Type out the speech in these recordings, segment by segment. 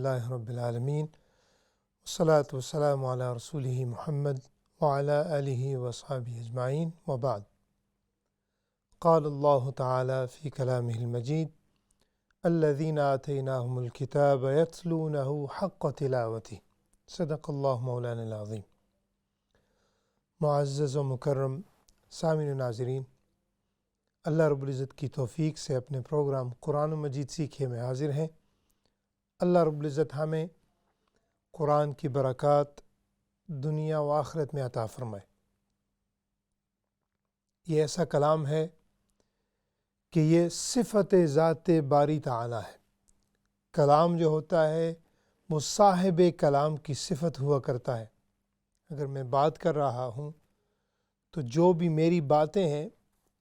للہ رب العالمین والصلاة والسلام علی رسولہ محمد وعلی آلہ وصحبہ اجمعین وبعد قال اللہ تعالی فی کلامہ المجید الذین آتیناہم الکتاب یتلونہ حق تلاوتہ صدق اللہ مولانا العظیم۔ معزز و مکرم سامعین و ناظرین، اللہ رب العزت کی توفیق سے اپنے پروگرام قرآن مجید سیکھیے میں حاضر ہیں۔ اللہ رب العزت ہمیں قرآن کی برکات دنیا و آخرت میں عطا فرمائے۔ یہ ایسا کلام ہے کہ یہ صفت ذات باری تعالی ہے۔ کلام جو ہوتا ہے وہ صاحب کلام کی صفت ہوا کرتا ہے۔ اگر میں بات کر رہا ہوں تو جو بھی میری باتیں ہیں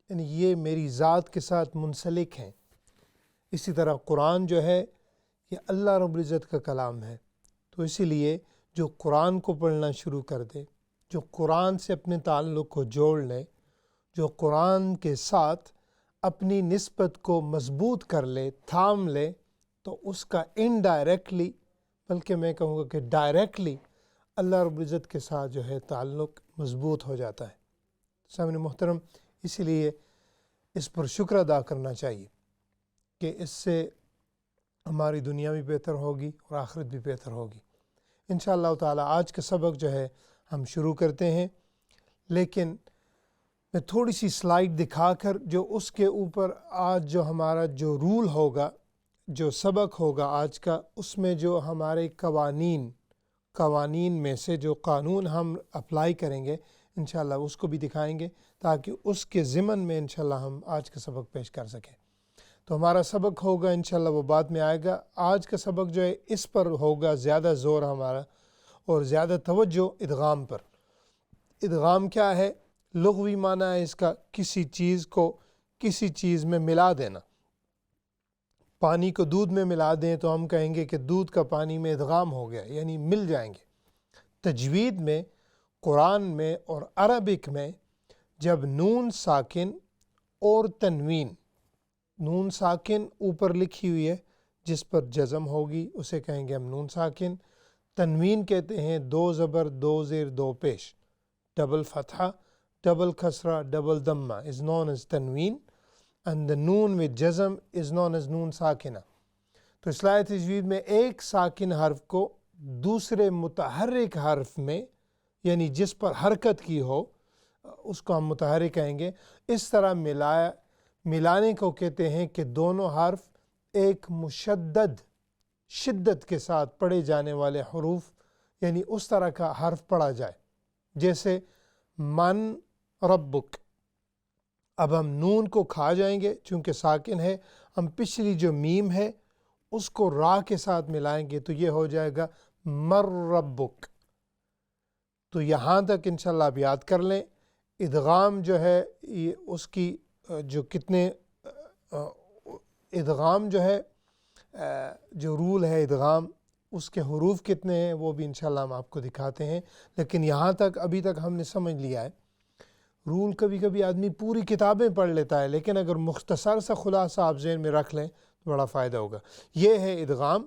یعنی یہ میری ذات کے ساتھ منسلک ہیں۔ اسی طرح قرآن جو ہے یہ اللہ رب العزت کا کلام ہے، تو اسی لیے جو قرآن کو پڑھنا شروع کر دے، جو قرآن سے اپنے تعلق کو جوڑ لے، جو قرآن کے ساتھ اپنی نسبت کو مضبوط کر لے، تھام لے، تو اس کا انڈائریکٹلی بلکہ میں کہوں گا کہ ڈائریکٹلی اللہ رب العزت کے ساتھ جو ہے تعلق مضبوط ہو جاتا ہے۔ سامعین محترم، اسی لیے اس پر شکر ادا کرنا چاہیے کہ اس سے ہماری دنیا بھی بہتر ہوگی اور آخرت بھی بہتر ہوگی۔ انشاءاللہ تعالی آج کا سبق جو ہے ہم شروع کرتے ہیں، لیکن میں تھوڑی سی سلائیڈ دکھا کر جو اس کے اوپر آج جو ہمارا جو رول ہوگا، جو سبق ہوگا آج کا، اس میں جو ہمارے قوانین میں سے جو قانون ہم اپلائی کریں گے انشاءاللہ اس کو بھی دکھائیں گے، تاکہ اس کے ضمن میں انشاءاللہ ہم آج کا سبق پیش کر سکیں۔ تو ہمارا سبق ہوگا انشاءاللہ وہ بعد میں آئے گا۔ آج کا سبق جو ہے اس پر ہوگا زیادہ زور ہمارا اور زیادہ توجہ ادغام پر۔ ادغام کیا ہے؟ لغوی معنی ہے اس کا کسی چیز کو کسی چیز میں ملا دینا۔ پانی کو دودھ میں ملا دیں تو ہم کہیں گے کہ دودھ کا پانی میں ادغام ہو گیا، یعنی مل جائیں گے۔ تجوید میں، قرآن میں اور عربک میں جب نون ساکن اور تنوین، نون ساکن اوپر لکھی ہوئی ہے جس پر جزم ہوگی اسے کہیں گے ہم نون ساکن، تنوین کہتے ہیں دو زبر دو زیر دو پیش، ڈبل فتحہ ڈبل کسرہ ڈبل دمہ is known as تنوین and the noon with جزم is known as نون ساکنہ۔ تو اصلاح تجوید میں ایک ساکن حرف کو دوسرے متحرک حرف میں یعنی جس پر حرکت کی ہو اس کو ہم متحرک کہیں گے۔ اس طرح ملانے کو کہتے ہیں کہ دونوں حرف ایک مشدد شدت کے ساتھ پڑھے جانے والے حروف یعنی اس طرح کا حرف پڑھا جائے، جیسے من ربک۔ اب ہم نون کو کھا جائیں گے چونکہ ساکن ہے، ہم پچھلی جو میم ہے اس کو را کے ساتھ ملائیں گے تو یہ ہو جائے گا مر ربک۔ تو یہاں تک انشاءاللہ آپ یاد کر لیں۔ ادغام جو ہے یہ اس کی جو کتنے ادغام جو ہے جو رول ہے ادغام اس کے حروف کتنے ہیں وہ بھی انشاءاللہ ہم آپ کو دکھاتے ہیں، لیکن یہاں تک ابھی تک ہم نے سمجھ لیا ہے۔ رول کبھی کبھی آدمی پوری کتابیں پڑھ لیتا ہے، لیکن اگر مختصر سا خلاصہ آپ ذہن میں رکھ لیں تو بڑا فائدہ ہوگا۔ یہ ہے ادغام۔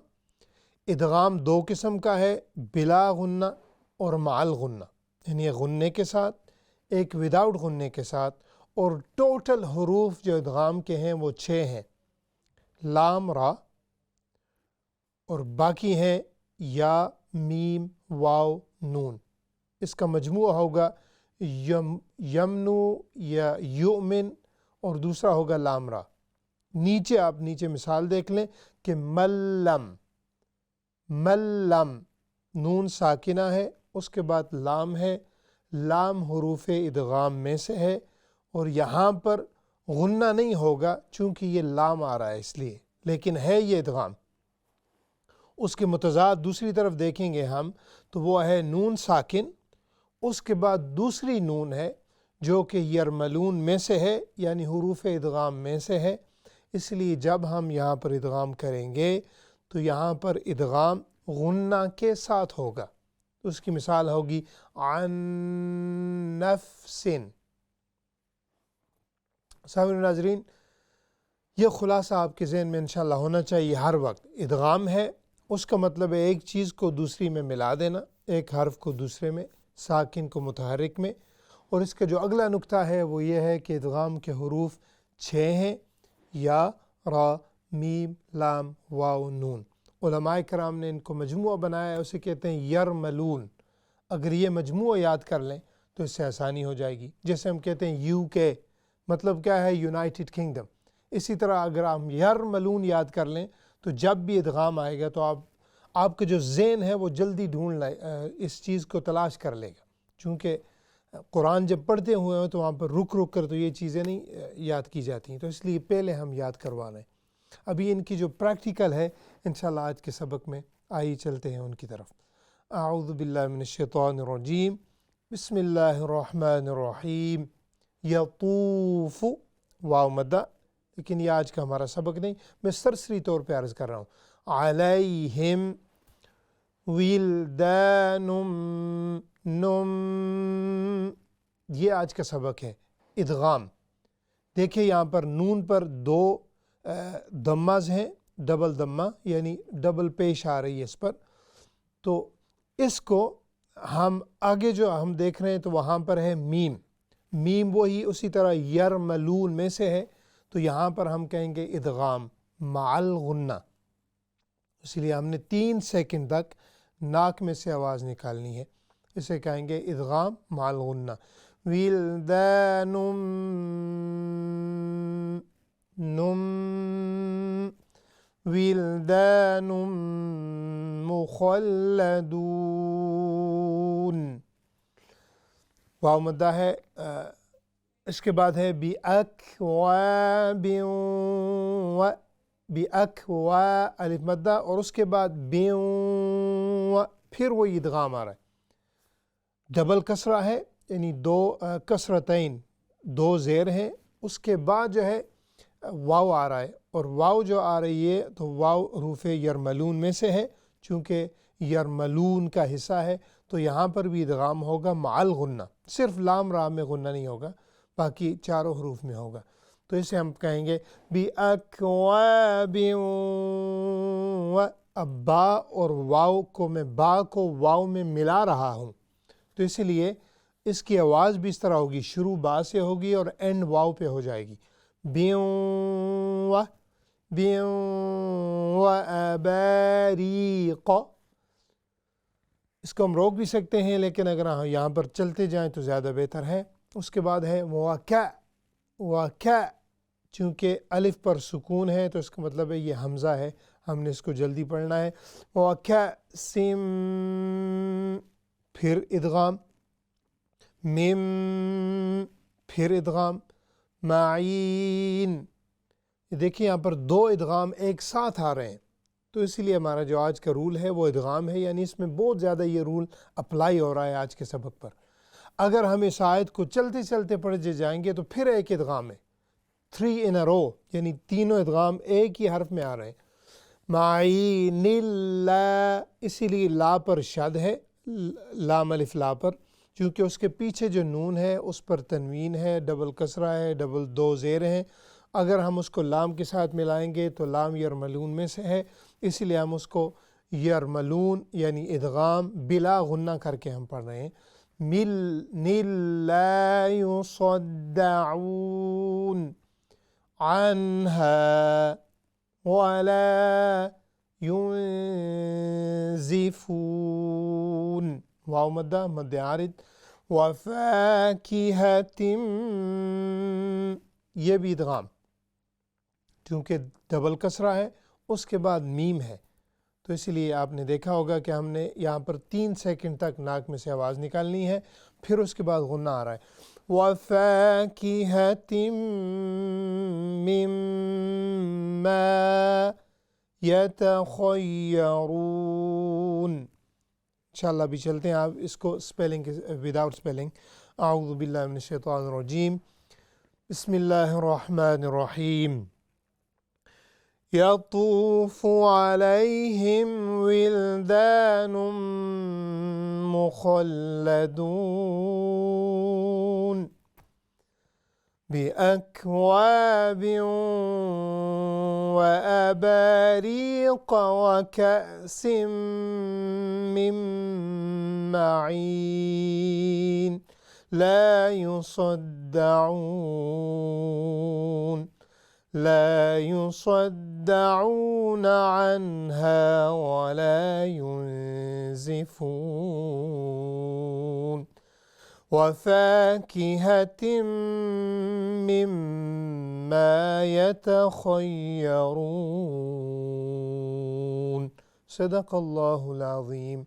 ادغام دو قسم کا ہے، بلا غنہ اور مع الغنہ، یعنی غنے کے ساتھ، ایک وداؤٹ غنے کے ساتھ، اور ٹوٹل حروف جو ادغام کے ہیں وہ 6 ہیں، لام را، اور باقی ہیں یا میم واو نون۔ اس کا مجموعہ ہوگا یمنو یا یؤمن، اور دوسرا ہوگا لام را۔ نیچے آپ مثال دیکھ لیں کہ ملم، نون ساکنہ ہے، اس کے بعد لام ہے، لام حروف ادغام میں سے ہے، اور یہاں پر غنہ نہیں ہوگا چونکہ یہ لام آ رہا ہے اس لیے، لیکن ہے یہ ادغام۔ اس کے متضاد دوسری طرف دیکھیں گے ہم تو وہ ہے نون ساکن، اس کے بعد دوسری نون ہے جو کہ یرملون میں سے ہے یعنی حروف ادغام میں سے ہے۔ اس لیے جب ہم یہاں پر ادغام کریں گے تو یہاں پر ادغام غنہ کے ساتھ ہوگا۔ اس کی مثال ہوگی عن نفس۔ سامعین ناظرین، یہ خلاصہ آپ کے ذہن میں انشاءاللہ ہونا چاہیے ہر وقت۔ ادغام ہے، اس کا مطلب ہے ایک چیز کو دوسری میں ملا دینا، ایک حرف کو دوسرے میں، ساکن کو متحرک میں۔ اور اس کا جو اگلا نقطہ ہے وہ یہ ہے کہ ادغام کے حروف 6 ہیں، یا، را، میم، لام، واو، نون۔ علماء کرام نے ان کو مجموعہ بنایا ہے، اسے کہتے ہیں یرملون۔ اگر یہ مجموعہ یاد کر لیں تو اس سے آسانی ہو جائے گی۔ جیسے ہم کہتے ہیں یو کے، مطلب کیا ہے؟ United kingdom. اسی طرح اگر ہم یرملون یاد کر لیں تو جب بھی ادغام آئے گا تو آپ کا جو ذہن ہے وہ جلدی ڈھونڈ لائے، اس چیز کو تلاش کر لے گا، چونکہ قرآن جب پڑھتے ہوئے ہوں تو وہاں پر رک رک کر تو یہ چیزیں نہیں یاد کی جاتی ہیں، تو اس لیے پہلے ہم یاد کروا رہے ہیں۔ ابھی ان کی جو پریکٹیکل ہے انشاءاللہ آج کے سبق میں آئی چلتے ہیں ان کی طرف۔ اعوذ باللہ من الشیطان الرجیم، بسم اللہ الرحمن الرحیم۔ یطوف، واو مدہ، لیکن یہ آج کا ہمارا سبق نہیں، میں سرسری طور پہ عرض کر رہا ہوں۔ علیہم ولدان یہ آج کا سبق ہے ادغام۔ دیکھیں یہاں پر نون پر 2 دماز ہیں، ڈبل دمہ، یعنی ڈبل پیش آ رہی ہے اس پر، تو اس کو ہم آگے جو ہم دیکھ رہے ہیں تو وہاں پر ہے میم، میم وہی اسی طرح یرملون میں سے ہے، تو یہاں پر ہم کہیں گے ادغام مع الغنہ، اس لیے ہم نے 3 سیکنڈ تک ناک میں سے آواز نکالنی ہے، اسے کہیں گے ادغام مع الغنہ۔ ولدان نم، ولدان مخلدون، واو مدہ ہے۔ اس کے بعد ہے بِأَكْوَابٍ، بِأَكْوَا الف مدہ، اور اس کے بعد پھر وہی ادغام آ رہا ہے، ڈبل کسرہ ہے، یعنی 2 کسرتین، 2 زیر ہیں، اس کے بعد جو ہے واو آ رہا ہے، اور واو جو آ رہی ہے تو واو حروف یرملون میں سے ہے، چونکہ یرملون کا حصہ ہے تو یہاں پر بھی ادغام ہوگا مع الغنہ، صرف لام را میں غنہ نہیں ہوگا، باقی چاروں حروف میں ہوگا، تو اسے ہم کہیں گے بِأَكْوَابٍ، اب با اور واو کو میں با کو واو میں ملا رہا ہوں، تو اسی لیے اس کی آواز بھی اس طرح ہوگی، شروع با سے ہوگی اور اینڈ واو پہ ہو جائے گی، بیوں وَأَبَارِيقَ۔ اس کو ہم روک بھی سکتے ہیں، لیکن اگر ہم یہاں پر چلتے جائیں تو زیادہ بہتر ہے۔ اس کے بعد ہے وَكَ، چونکہ الف پر سکون ہے تو اس کا مطلب ہے یہ حمزہ ہے، ہم نے اس کو جلدی پڑھنا ہے۔ وَكَأْسٍ، پھر ادغام، مِم، پھر ادغام، معین۔ دیکھیں یہاں پر 2 ادغام ایک ساتھ آ رہے ہیں، تو اسی لیے ہمارا جو آج کا رول ہے وہ ادغام ہے، یعنی اس میں بہت زیادہ یہ رول اپلائی ہو رہا ہے آج کے سبق پر۔ اگر ہم اس آیت کو چلتے چلتے پڑھتے جائیں گے تو پھر ایک ادغام ہے، 3 in a row، یعنی تینوں ادغام ایک ہی حرف میں آ رہے ہیں۔ معین اللہ، اسی لیے لا پر شد ہے، لام الف لا پر، چونکہ اس کے پیچھے جو نون ہے اس پر تنوین ہے، ڈبل کسرہ ہے، ڈبل 2 زیر ہیں، اگر ہم اس کو لام کے ساتھ ملائیں گے تو لام یرملون میں سے ہے، اسی لیے ہم اس کو یرملون یعنی ادغام بلا غنہ کر کے ہم پڑھ رہے ہیں۔ لا يصدعون عنها ولا ينزفون، واو مدہ، مد عارض۔ وفاکہۃ، یہ بھی ادغام، کیونکہ ڈبل کسرہ ہے، اس کے بعد میم ہے، تو اسی لیے آپ نے دیکھا ہوگا کہ ہم نے یہاں پر 3 سیکنڈ تک ناک میں سے آواز نکالنی ہے، پھر اس کے بعد غنہ آ رہا ہے۔ وَفَاكِهَةٍ مِّمَّا يَتَخَيَّرُونَ۔ انشاءاللہ بھی چلتے ہیں، آپ اس کو سپیلنگ وداؤٹ سپیلنگ۔ اعوذ باللہ من الشیطان الرجیم، بسم اللہ الرحمن الرحیم۔ یطوف علیہم ولدان مخلدون۔ بأكواب وأباريق وكأس من معين لا يصدعون عنها ولا ينزفون وفاكهة مما يتخيرون صدق اللہ العظیم۔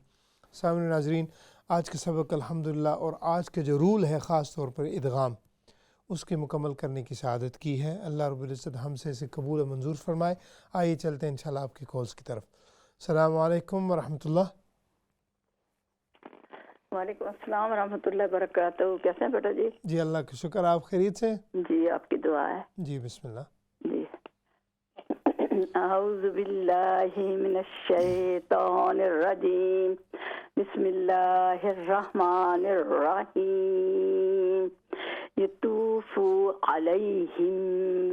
سامعین ناظرین، آج کا سبق الحمدللہ اور آج کا جو رول ہے خاص طور پر ادغام، اس کے مکمل کرنے کی سعادت کی ہے۔ اللہ رب العزت ہم سے اسے قبول و منظور فرمائے۔ آئیے چلتے ہیں انشاءاللہ آپ کی کالز کی طرف۔ السلام علیکم ورحمۃ اللہ۔ وعلیکم السلام ورحمۃ اللہ وبرکاتہ۔ کیسے ہیں بیٹا جی؟ جی اللہ کا شکر، آپ خیریت سے؟ جی آپ کی دعا ہے جی بسم اللہ۔ جی اعوذ باللہ من الشیطان الرجیم، بسم اللہ الرحمن الرحیم۔ یطوف علیہم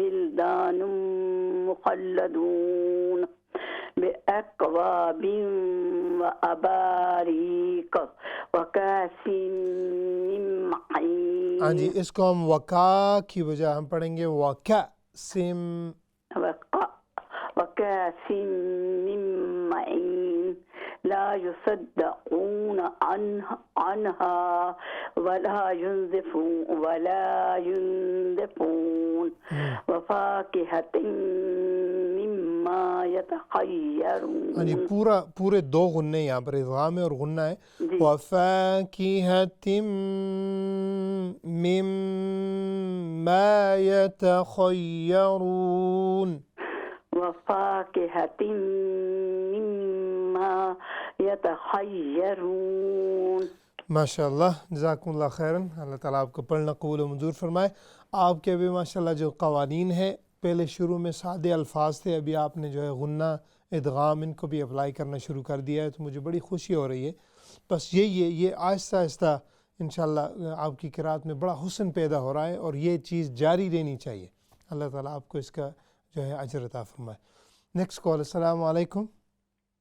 ولدان مخلدون بأکواب وأباریق وکأس من معین۔ ہاں جی، اس کو ہم وقا کی بجائے ہم پڑھیں گے وکأسم، وکأس من معین لا یصدعون عنها ولا ينزفون وفاکہۃ مما یتخیرون۔ ہاں جی، پورے دو غنے یہاں پر ادغام ہے اور غنہ ہے۔ وفاکہۃ مما یتخیرون، وفاکہۃ مما یتخیرون۔ ماشاء اللہ، جزاکم اللہ خیراً۔ اللہ تعالیٰ آپ کو پڑھنا قبول و منظور فرمائے۔ آپ کے ابھی ماشاء اللہ جو قوانین ہیں، پہلے شروع میں سادے الفاظ تھے، ابھی آپ نے جو ہے غنہ ادغام ان کو بھی اپلائی کرنا شروع کر دیا ہے، تو مجھے بڑی خوشی ہو رہی ہے۔ بس یہی ہے، یہ آہستہ آہستہ انشاءاللہ آپ کی قرات میں بڑا حسن پیدا ہو رہا ہے اور یہ چیز جاری رہنی چاہیے۔ اللہ تعالیٰ آپ کو اس کا جو ہے اجر عطا فرمائے۔ Next call. السلام علیکم۔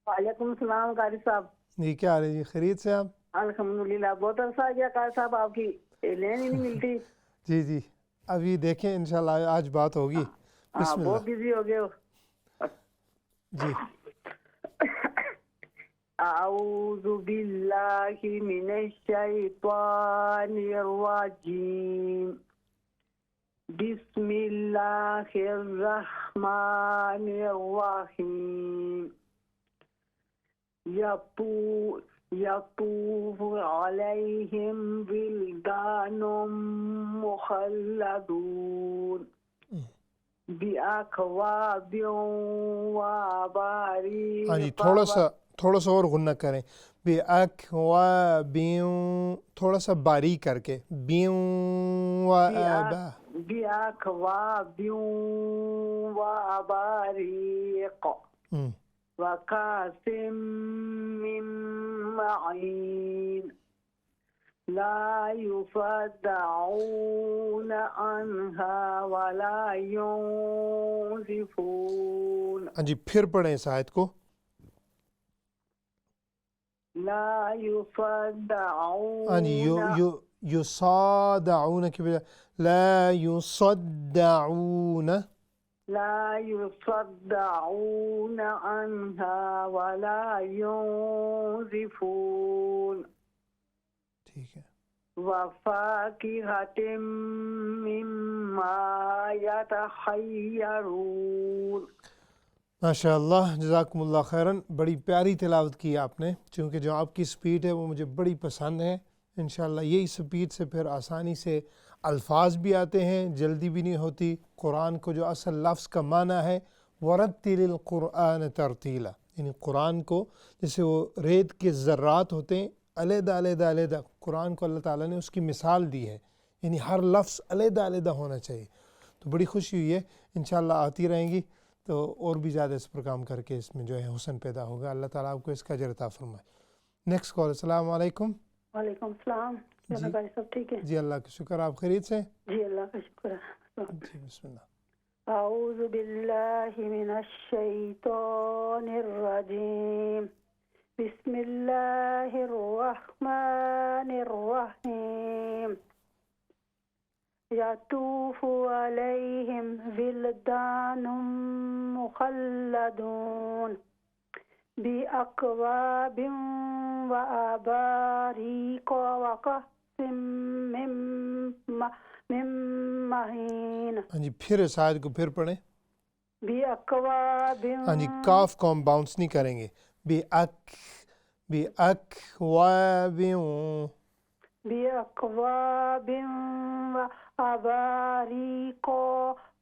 وعلیکم السلام قاری صاحب۔ جی کیا حال ہے جی، خیریت سے آپ؟ الحمدللہ، بہت عرصہ آ گیا قاری صاحب، آپ کی لین ہی نہیں ملتی۔ جی جی، ابھی دیکھیں انشاءاللہ آج بات ہوگی۔ بسم بہت اللہ بزی ہو گئے ہو۔ جی۔ اعوذ باللہ من الشیطان الرجیم، بسم اللہ الرحمن الرحیم۔ یطوف علیہم ولدان مخلدون بأکواب وأباریق۔ ہاں جی، تھوڑا سا اور غنہ کریں۔ بأکواب، تھوڑا سا باریک کر کے، بأکواب وأباریق وکأس من معین لا یصدعون عنها ولا ينزفون۔ ہاں جی، پھر پڑھیں اس آیت کو۔ لا يصدعون، ہاں جی، یصادعون کی بجائے لا یصدعون، لا يصدعون عنها ولا ينزفون۔ ٹھیک ہے۔ وفاکہۃ مما یتخیرون۔ ماشاء اللہ، جزاکم اللہ خیراً۔ بڑی پیاری تلاوت کی آپ نے، چونکہ جو آپ کی سپیڈ ہے وہ مجھے بڑی پسند ہے۔ انشاءاللہ یہی سپیڈ سے پھر آسانی سے الفاظ بھی آتے ہیں، جلدی بھی نہیں ہوتی۔ قرآن کو جو اصل لفظ کا معنی ہے وَرَتِّلِ الْقُرْآنَ تَرْتِيلًا، یعنی قرآن کو جیسے وہ ریت کے ذرات ہوتے ہیں علیحدہ علیحدہ علیحدہ، قرآن کو اللہ تعالیٰ نے اس کی مثال دی ہے، یعنی ہر لفظ علیحدہ علیحدہ ہونا چاہیے۔ تو بڑی خوشی ہوئی ہے، انشاءاللہ آتی رہیں گی تو اور بھی زیادہ اس پر کام کر کے اس میں جو ہے حسن پیدا ہوگا۔ اللہ تعالیٰ آپ کو اس کا اجر عطا فرمائے۔ Next call. السلام علیکم۔ وعلیکم السلام۔ چلو بھائی سب ٹھیک ہے؟ جی اللہ کا شکر، آپ خیریت سے؟ جی اللہ کا شکر ہے. جی بسم اللہ. اعوذ باللہ من الشیطان الرجیم. بسم اللہ الرحمن الرحیم. یطوف علیہم ولدان مخلدون بأکواب وأباریق وکأس من معین. ہاں جی پھر اس آیت کو پھر پڑھیں. بأکواب ہاں جی کاف کو ہم باؤنس نہیں کریں گے. بأکواب بأکواب وأباریق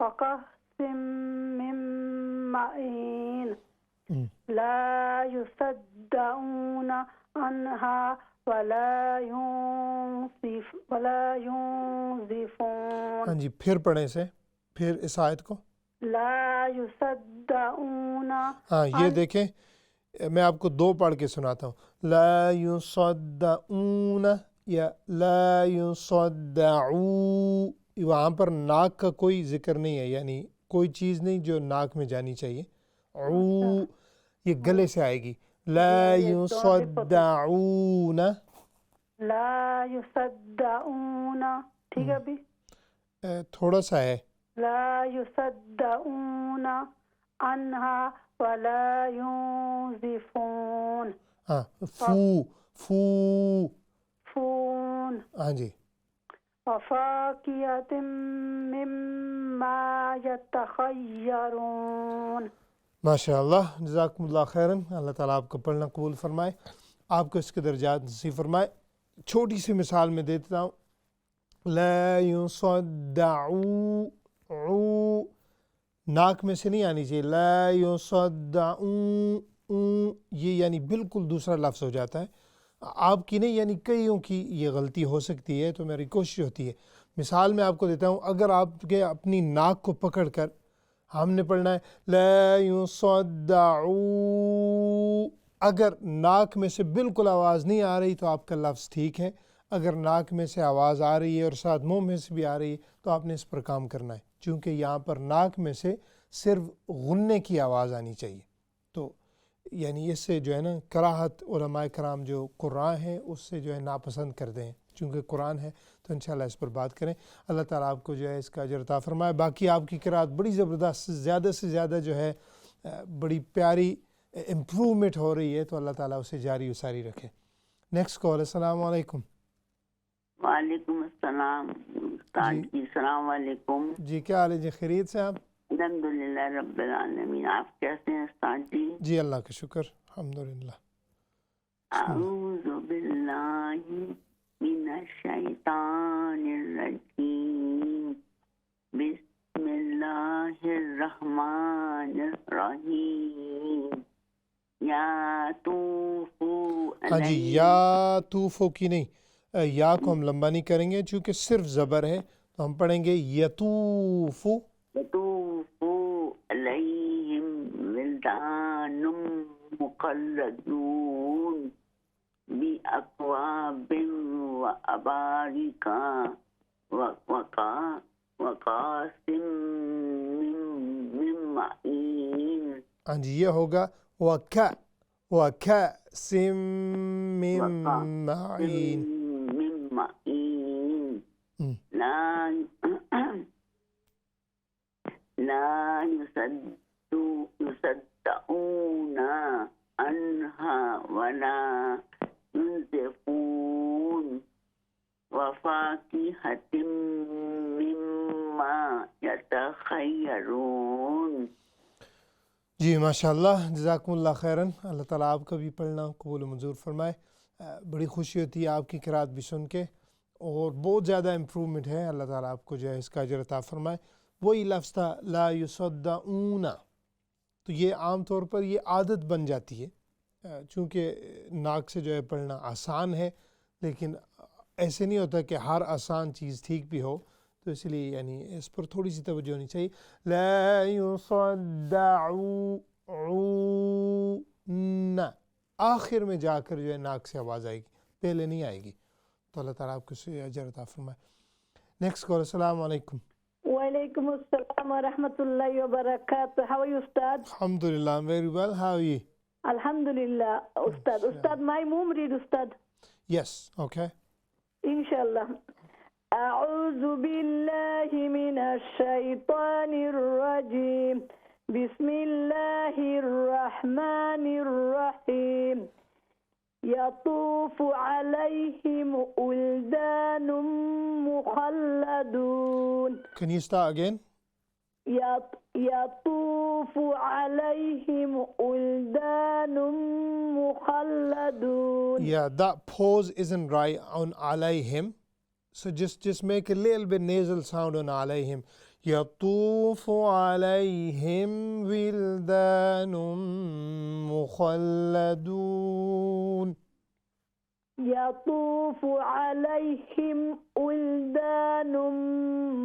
وکأس من معین. لا يصدعون عنها ولا ينزفون. ہاں جی پھر پڑھیں اسے، پھر اس آیت کو. لا يصدعون. ہاں یہ دیکھیں میں آپ کو دو پڑھ کے سناتا ہوں. لا يصدعون یا لا يصدعو، وہاں پر ناک کا کوئی ذکر نہیں ہے، یعنی کوئی چیز نہیں جو ناک میں جانی چاہیے. عو یہ گلے سے آئے گی. لا يصدعون. لا يصدعون ٹھیک ہے ابھی تھوڑا سا ہے. لا يصدعون عنها ولا ينزفون. ہاں فو فون. ہاں جی. وفاکہۃ مما یتخیرون. ماشاء اللہ جزاکم اللہ خیراً. اللہ تعالیٰ آپ کو پڑھنا قبول فرمائے، آپ کو اس کے درجات نصیب فرمائے. چھوٹی سی مثال میں دیتا ہوں. لا يصدعو ناک میں سے نہیں آنی چاہیے. لا يصدعو یہ یعنی بالکل دوسرا لفظ ہو جاتا ہے. آپ کی نہیں یعنی کئیوں کی یہ غلطی ہو سکتی ہے، تو میری کوشش ہوتی ہے. مثال میں آپ کو دیتا ہوں. اگر آپ کے اپنی ناک کو پکڑ کر ہم نے پڑھنا ہے لا يصدعو، اگر ناک میں سے بالکل آواز نہیں آ رہی تو آپ کا لفظ ٹھیک ہے. اگر ناک میں سے آواز آ رہی ہے اور ساتھ منہ میں سے بھی آ رہی ہے تو آپ نے اس پر کام کرنا ہے، چونکہ یہاں پر ناک میں سے صرف غننے کی آواز آنی چاہیے. تو یعنی اس سے جو ہے نا کراہت علماء کرام جو قرآن ہیں اس سے جو ہے ناپسند کرتے ہیں، چونکہ قرآن ہے تو انشاءاللہ اس پر بات کریں. اللہ تعالیٰ آپ کو جو ہے اس کا اجر عطا فرمائے. باقی آپ کی قرأت بڑی زبردست، زیادہ سے زیادہ جو ہے بڑی پیاری امپرومنٹ ہو رہی ہے، تو اللہ تعالیٰ اسے جاری و ساری رکھے. Next call. السلام علیکم. وعلیکم السلام. استاد جی السلام علیکم. جی کیا حال ہے جی؟ خیریت سے آپ؟ الحمدللہ رب العالمین. آپ کیسے ہیں استاد جی؟ جی اللہ کا شکر الحمدللہ. اعوذ باللہ من الشیطان الرجیم. بسم اللہ الرحمن الرحیم. یطوفو ہاں جی یا توفو کی نہیں، یا کو ہم لمبا نہیں کریں گے چونکہ صرف زبر ہے، تو ہم پڑھیں گے یطوفو. یطوفو علیہم ولدان مخلدون بأکواب وأباریق وکأس من معین. ہاں جی یہ ہوگا وکأس من معین. لا يصدعون عنها ولا ينزفون. وفاکہۃ مما یتخیرون. جی ماشاء اللہ جزاکم اللہ خیراً. اللہ تعالیٰ آپ کا بھی پڑھنا قبول و منظور فرمائے. بڑی خوشی ہوتی ہے آپ کی قرأت بھی سن کے، اور بہت زیادہ امپرومنٹ ہے. اللہ تعالیٰ آپ کو جو ہے اس کا اجر عطا فرمائے. وہی لفظ تھا لا يصدعون، تو یہ عام طور پر یہ عادت بن جاتی ہے، چونکہ ناک سے جو ہے پڑھنا آسان ہے، لیکن ایسے نہیں ہوتا کہ ہر آسان چیز ٹھیک بھی ہو، تو اس لیے یعنی اس پر تھوڑی سی توجہ ہونی چاہیے. لا يصدعون، آخر میں جا کر جو ہے ناک سے آواز آئے گی، پہلے نہیں آئے گی. تو اللہ تعالیٰ آپ کو اجر عطا فرمائے. Next call. السلام علیکم. وعلیکم السلام ورحمۃ اللہ وبرکاتہ. How are you, Ustad? Alhamdulillah, I'm very well. How are you? Alhamdulillah, Ustad. Ustad, my mom read, Ustad. Yes, okay. Inshallah. أعوذ بالله من الشيطان الرجيم. بسم الله الرحمن الرحيم. يطوف عليهم ولدان مخلدون. Can you start again? يطوف عليهم ولدان مخلدون. Yeah, that pause isn't right on alayhim. So just make a little bit nasal sound on alayhim. يطوف عليهم ولدان مخلدون. يطوف عليهم ولدان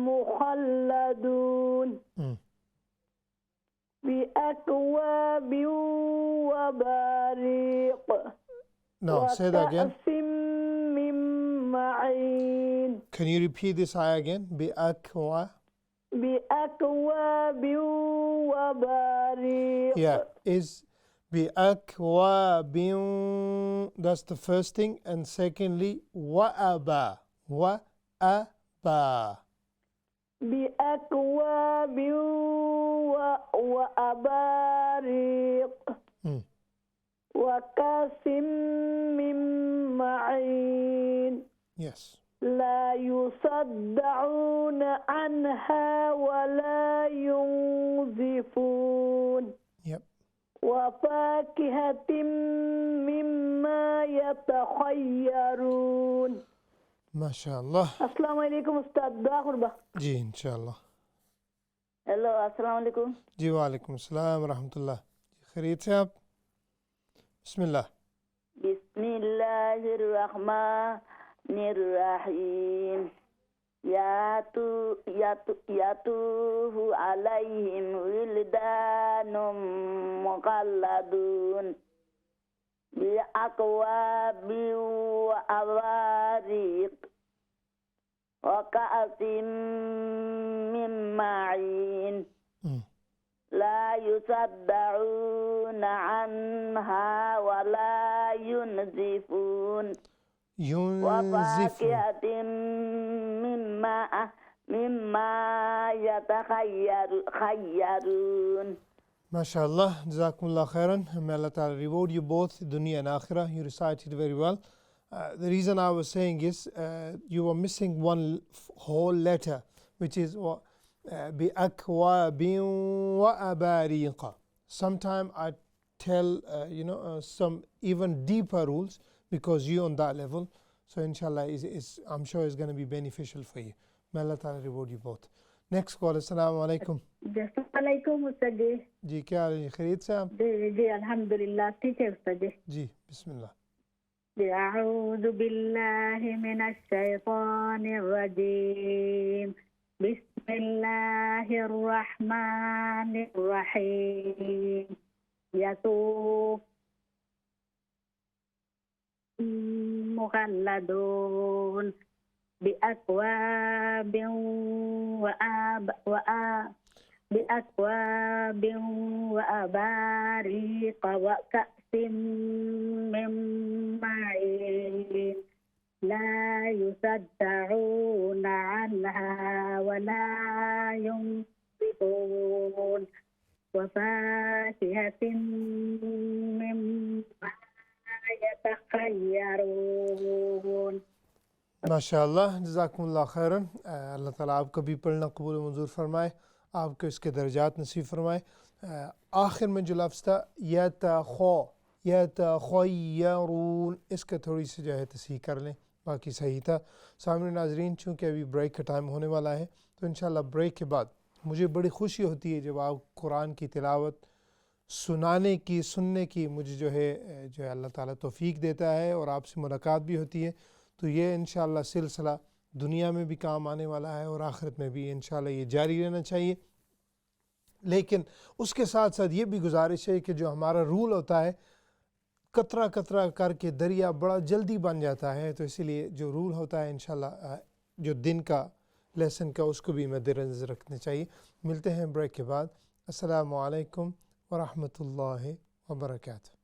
مخلدون بأكواب وباريق. Now say that again. وكأس من معين. Can you repeat this ayah again? بأكواب وباريق. Yeah, is بأكواب. That's the first thing. And secondly, وأبا. بأكواب وأباريق. وكأس من معين. Yes. لا يصدعون عنها ولا ينزفون. Yep. وفاكهة مما يتخيرون. MashaAllah. السلام عليكم أستاذ. دعا قربة. جی انشاءاللہ. ہیلو السلام علیکم. جی وعلیکم السلام ورحمۃ اللہ. خیریت سے آپ؟ بسم اللہ. بسم اللہ الرحمن الرحیم. یطوف علیہم ولدان مخلدون بأكواب وأباريق وكأس من معين لا يصدعون عنها ولا ينزفون. وفاكهة مما يتخيرون. MashaAllah. Jazakumullah khairan. May Allah Ta'ala reward you both dunya and akhirah. You recited very well. The reason I was saying is you were missing one whole letter, which is بِأَكْوَابٍ وَأَبَارِيقَ. Sometime I tell some even deeper rules because you on that level. So inshallah I'm sure it's going to be beneficial for you. May Allah Ta'ala reward you both. Next call. Assalamu alaikum. Assalamualaikum Ustaz ji. جی کیا حال ہے؟ خیریت سے آپ؟ جی الحمدللہ ٹھیک ہے استاد جی. جی بسم اللہ. أعوذ بالله من الشيطان الرجيم. بسم الله الرحمن الرحيم. يطوف مخلدون بأكواب وأباريق وكأس من معين لا يصدعون عنها ولا ينزفون. وفاكهة مما يتخيرون. ماشاءاللہ. جزاکم اللہ خیرن. اللہ تعالیٰ آپ کا بھی پڑھنا قبول و منظور فرمائے، آپ کو اس کے درجات نصیب فرمائے. آخر میں جو لفظ تھا یتخیرون، اس کا تھوڑی سی جو ہے تصحیح کر لیں، باقی صحیح تھا. سامعین ناظرین، چونکہ ابھی بریک کا ٹائم ہونے والا ہے تو انشاءاللہ بریک کے بعد مجھے بڑی خوشی ہوتی ہے جب آپ قرآن کی تلاوت سنانے کی، سننے کی مجھے جو ہے اللہ تعالیٰ توفیق دیتا ہے اور آپ سے ملاقات بھی ہوتی ہے. تو یہ انشاءاللہ سلسلہ دنیا میں بھی کام آنے والا ہے اور آخرت میں بھی انشاءاللہ یہ جاری رہنا چاہیے. لیکن اس کے ساتھ ساتھ یہ بھی گزارش ہے کہ جو ہمارا رول ہوتا ہے قطرہ قطرہ کر کے دریا بڑا جلدی بن جاتا ہے، تو اسی لیے جو رول ہوتا ہے انشاءاللہ جو دن کا لیسن کا اس کو بھی مد نظر رکھنا چاہیے۔ ملتے ہیں بریک کے بعد۔ السلام علیکم ورحمۃ اللہ وبرکاتہ۔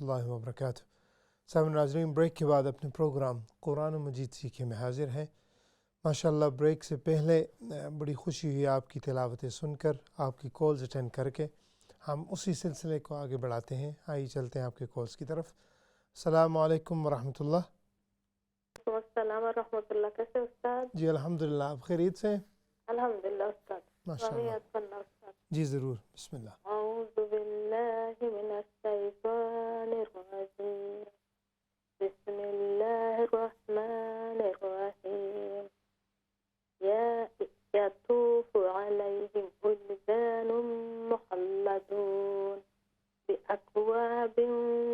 اللہ وبرکاتہ۔ سامعین ناظرین، بریک کے بعد اپنے پروگرام قرآن و مجید سیکھے میں حاضر ہیں۔ ماشاءاللہ بریک سے پہلے بڑی خوشی ہوئی آپ کی تلاوتیں سن کر، آپ کی کالز اٹینڈ کر کے۔ ہم اسی سلسلے کو آگے بڑھاتے ہیں، آئیے چلتے ہیں آپ کے کالز کی طرف۔ السلام علیکم ورحمۃ اللہ۔ وعلیکم السلام ورحمۃ اللہ، کیسے استاد؟ جی الحمدللہ، آپ خیریت سے ہیں؟ الحمدللہ استاد۔ ماشاءاللہ، یاد کرنا استاد۔ جی ضرور، بسم اللہ۔ اعوذ باللہ من الشیطان الرجیم، بسم اللہ الرحمن الرحیم، یطوف علیہم ولدان مخلدون بأکواب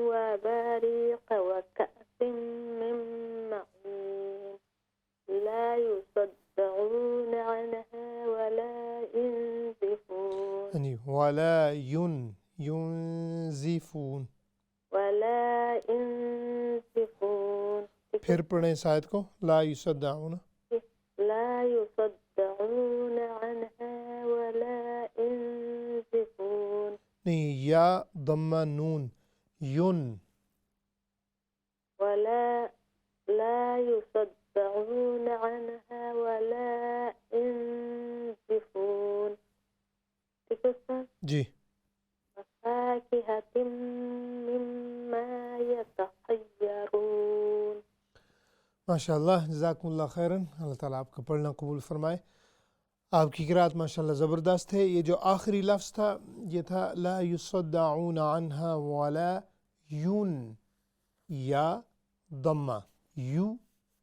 واباریق وکأس من معین لا يصدعون عنها ولا ينزفون یعنی ولا ينزفون، ولا ينزفون، پھر پڑھیں اس آیت کو، لا يصدعون، لا يصدعون عنها ولا ينزفون، نہیں یا ضمہ نون، ین، ولا لا يصدعون عنها ولا ينزفون، ٹھیک ہے استاد؟ جی وفاكهة مما يتخيرون۔ ماشاء اللہ، جزاکم اللہ خیراً، اللہ تعالیٰ آپ کا پڑھنا قبول فرمائے۔ آپ کی قرأت ماشاء اللہ زبردست ہے۔ یہ جو آخری لفظ تھا یہ تھا لا يصدعون عنها ولا یون، یا ضمہ، یو،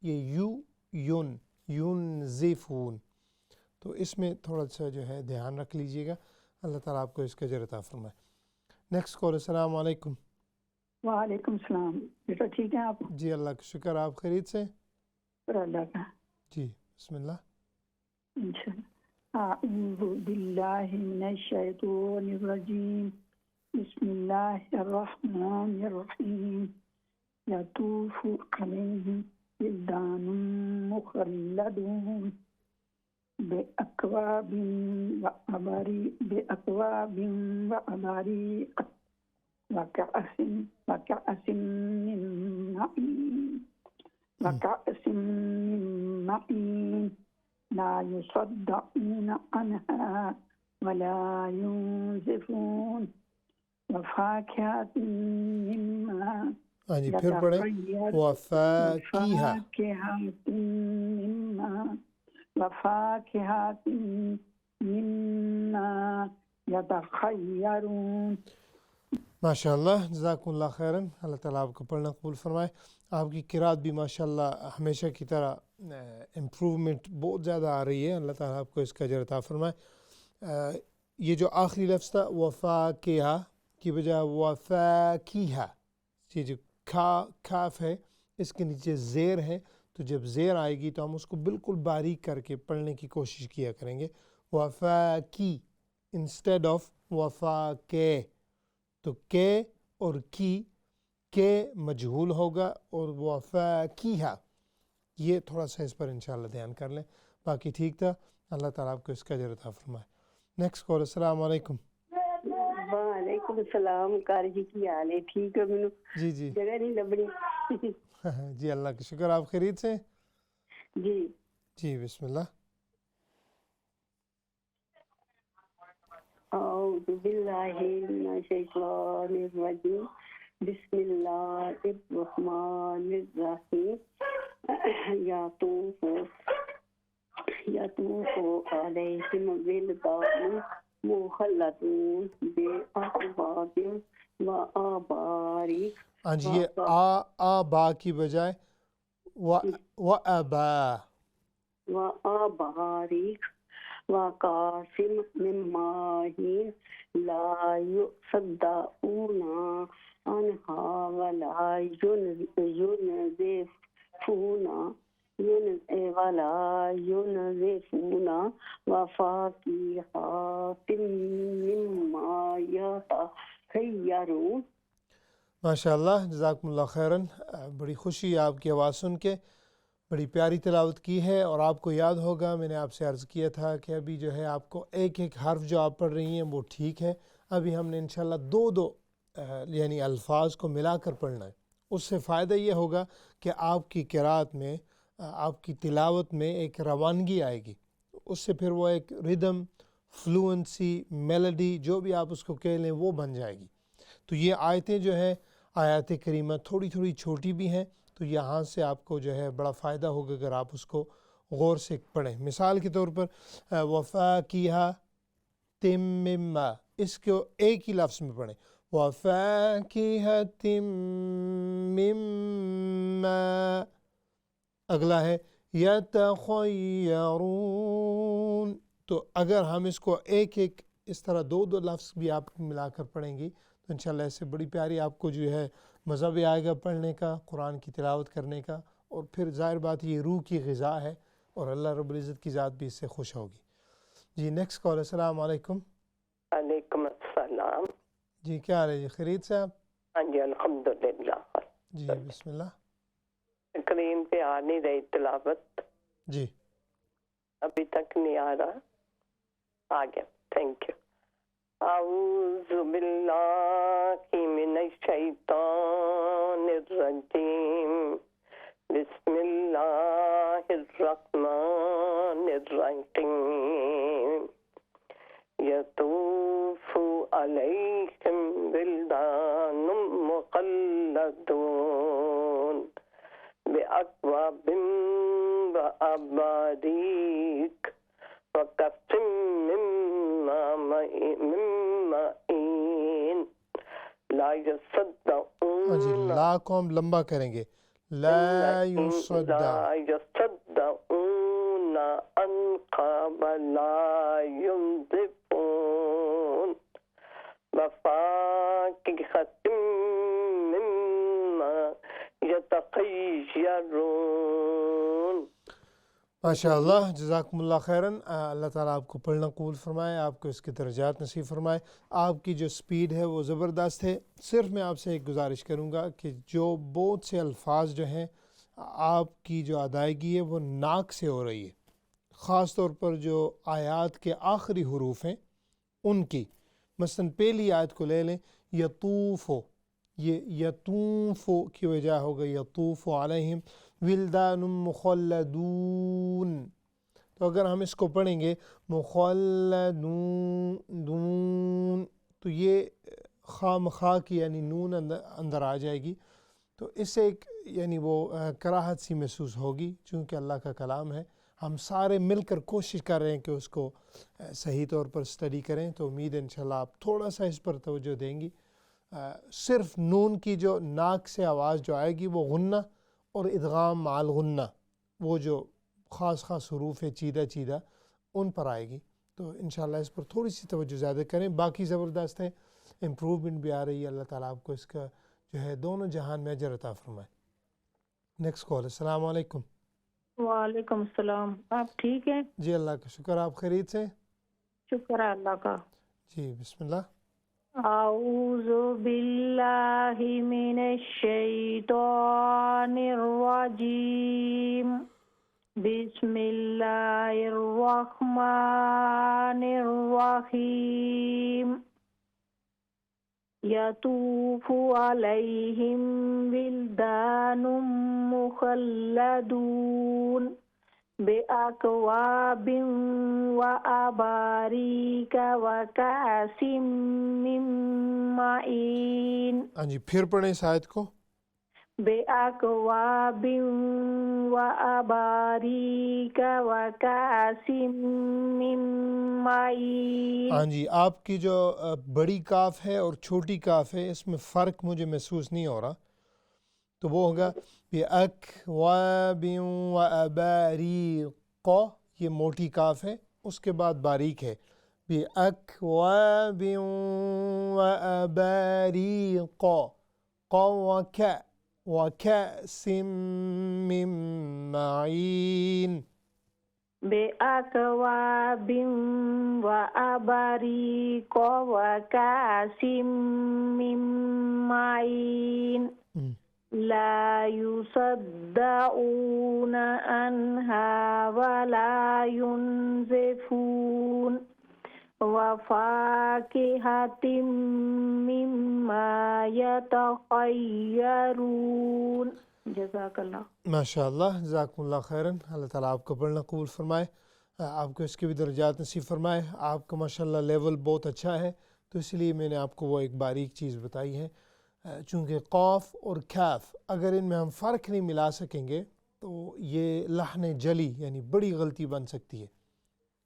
یہ یو، یون، ينزفون، تو اس میں تھوڑا سا جو ہے دھیان رکھ لیجئے گا۔ اللہ تعالیٰ آپ کو اس کا اجر عطا فرمائے۔ Next call. السلام علیکم۔ وعلیکم السلام، بیٹا ٹھیک ہیں آپ؟ جی اللہ کا شکر، آپ خیریت سے؟ شکر اللہ کا۔ جی بسم اللہ۔ انشاءاللہ۔ اعوذ باللہ من الشیطان الرجیم، بسم اللہ الرحمن الرحیم، یطوف علیہم ولدان مخلدون بأکواب وأباریق وكأس من معين لا يصدعون عنها ولا ينزفون وفاكهة مما ہاں جی پھر پڑھیں، وفاکہہ، وفاكهة مما يتخيرون۔ ماشاء اللہ، جزاکم اللہ خیراً، اللہ تعالیٰ آپ کا پڑھنا قبول فرمائے۔ آپ کی قرأت بھی ماشاء اللہ ہمیشہ کی طرح امپروومنٹ بہت زیادہ آ رہی ہے، اللہ تعالیٰ آپ کو اس کا اجر عطا فرمائے۔ یہ جو آخری لفظ تھا وفاکہہ کی بجائے وفاکہہ، یہ جو کاف ہے اس کے نیچے زیر ہے، تو جب زیر آئے گی تو ہم اس کو بالکل باریک کر کے پڑھنے کی کوشش کیا کریں گے، وفاکی انسٹیڈ آف وفاکہ، تو کے اور کی، کے مجہول ہوگا اور وفاکیہہ، یہ تھوڑا سا اس پر انشاءاللہ دھیان کر لیں، باقی ٹھیک تھا۔ اللہ تعالیٰ آپ کو اس کا اجر عطا فرمائے۔ Next call. السلام علیکم۔ وعلیکم السلام، قاری جی کی حال ہے؟ ٹھیک ہے، مینوں جی جی جگہ نہیں لبنی۔ جی اللہ کا شکر، آپ خیریت سے؟ جی جی بسم اللہ۔ اعوذ باللہ من الشیطان الرجیم، بسم اللہ الرحمن الرحیم، یطوف علیہم ولدان مخلدون بأکواب وأباریق۔ ہاں جی، یہ آ با کی بجائے و ابا، وأباریق وقاسم من معین لا یصدعون عنہا ولا ينزفون وفاكهة مما يتخيرون. ماشاء اللہ، جزاکم اللہ خیراً. بڑی خوشی آپ کی آواز سن کے، بڑی پیاری تلاوت کی ہے. اور آپ کو یاد ہوگا میں نے آپ سے عرض کیا تھا کہ ابھی جو ہے آپ کو ایک ایک حرف جو آپ پڑھ رہی ہیں وہ ٹھیک ہے. ابھی ہم نے انشاءاللہ دو یعنی الفاظ کو ملا کر پڑھنا ہے. اس سے فائدہ یہ ہوگا کہ آپ کی قرات میں، آپ کی تلاوت میں ایک روانگی آئے گی. اس سے پھر وہ ایک ردم، فلوئنسی، میلڈی، جو بھی آپ اس کو کہہ لیں، وہ بن جائے گی. تو یہ آیتیں جو ہے آیات کریمہ تھوڑی تھوڑی چھوٹی بھی ہیں، تو یہاں سے آپ کو جو ہے بڑا فائدہ ہوگا اگر آپ اس کو غور سے پڑھیں. مثال کے طور پر وفاکیہا مما، اس کو ایک ہی لفظ میں پڑھیں، وفاکیہۃ مما. اگلا ہے یتخیرون. تو اگر ہم اس کو ایک ایک اس طرح دو لفظ بھی آپ ملا کر پڑھیں گی تو انشاءاللہ اس سے بڑی پیاری آپ کو جو ہے مزہ بھی آئے گا پڑھنے کا، قرآن کی تلاوت کرنے کا. اور پھر ظاہر بات یہ روح کی غذا ہے اور اللہ رب العزت کی ذات بھی اس سے خوش ہوگی. جی نیکسٹ کال. السلام علیکم. وعلیکم السلام. جی کیا حال ہے جی؟ خیریت سے آپ؟ ہاں جی الحمدللہ. جی بسم اللہ. اسکرین پہ آ نہیں رہی تلاوت، جی ابھی تک نہیں آ رہا. آ گیا، تھینک یو. اعوذ باللہ من الشیطان الرجیم. بسم اللہ الرحمن الرحیم. یطوف علیہم ولدان مخلدون بأکواب وأباريق وكأس من معين لا ہاں جی، يصدعون لا کو ہم لمبا کریں گے، لا يصدعون عنها ولا ينزفون وفاكهة مما يتخيرون. ماشاء اللہ، جزاکم اللہ خیراً. اللہ تعالیٰ آپ کو پڑھنا قبول فرمائے، آپ کو اس کے درجات نصیب فرمائے. آپ کی جو سپیڈ ہے وہ زبردست ہے. صرف میں آپ سے ایک گزارش کروں گا کہ جو بہت سے الفاظ جو ہیں آپ کی جو ادائیگی ہے وہ ناک سے ہو رہی ہے، خاص طور پر جو آیات کے آخری حروف ہیں ان کی. مثلا پہلی آیت کو لے لیں، یطوف، یہ یطوف کی وجہ ہوگا یطوف علیہم ولدان مخلدون. تو اگر ہم اس کو پڑھیں گے مخلدون تو یہ خام خا کی یعنی نون اندر آ جائے گی. تو اس سے ایک یعنی وہ کراہت سی محسوس ہوگی. چونکہ اللہ کا کلام ہے، ہم سارے مل کر کوشش کر رہے ہیں کہ اس کو صحیح طور پر اسٹڈی کریں. تو امید ہے انشاءاللہ آپ تھوڑا سا اس پر توجہ دیں گی. صرف نون کی جو ناک سے آواز جو آئے گی وہ غنہ اور ادغام مع الغنہ، وہ جو خاص حروف ہے چیدہ چیدہ، ان پر آئے گی. تو انشاءاللہ اس پر تھوڑی سی توجہ زیادہ کریں. باقی زبردست ہے، امپروومنٹ بھی آ رہی ہے. اللہ تعالیٰ آپ کو اس کا جو ہے دونوں جہان میں اجر عطا فرمائے. Next call. السلام علیکم. وعلیکم السلام. آپ ٹھیک ہیں؟ جی اللہ کا شکر. آپ خیریت سے؟ شکر ہے اللہ کا. جی بسم اللہ. اعوذ باللہ من الشیطان الرجیم. بسم اللہ الرحمن الرحیم. یطوف علیہم ولدان مخلدون بأکواب وأباریک وکأس من معین. ہاں جی پھر پڑھیں اس آیت کو. بأکواب وأباریک وکأس من معین. ہاں جی، آپ کی جو بڑی کاف ہے اور چھوٹی کاف ہے اس میں فرق مجھے محسوس نہیں ہو رہا. تو وہ ہوگا بأکواب وأباریق، یہ موٹی کاف ہے اس کے بعد باریک ہے بِأَكْوَابٍ وَأَبَارِيقَ وَكَأْسٍ مِّن مَّعِينٍ بأكواب وأباريق وكأس من معين لا يصدعون عنها ولا ينزفون وفاكهة مما يتخيرون جزاک اللہ. ماشاء اللہ جزاکم اللہ خیراً. اللہ تعالیٰ آپ کو پڑھنا قبول فرمائے, آپ کو اس کے بھی درجات نصیب فرمائے. آپ کا ماشاء اللہ لیول بہت اچھا ہے, تو اس لیے میں نے آپ کو وہ ایک باریک چیز بتائی ہے. چونکہ قاف اور کاف اگر ان میں ہم فرق نہیں ملا سکیں گے تو یہ لحن جلی یعنی بڑی غلطی بن سکتی ہے.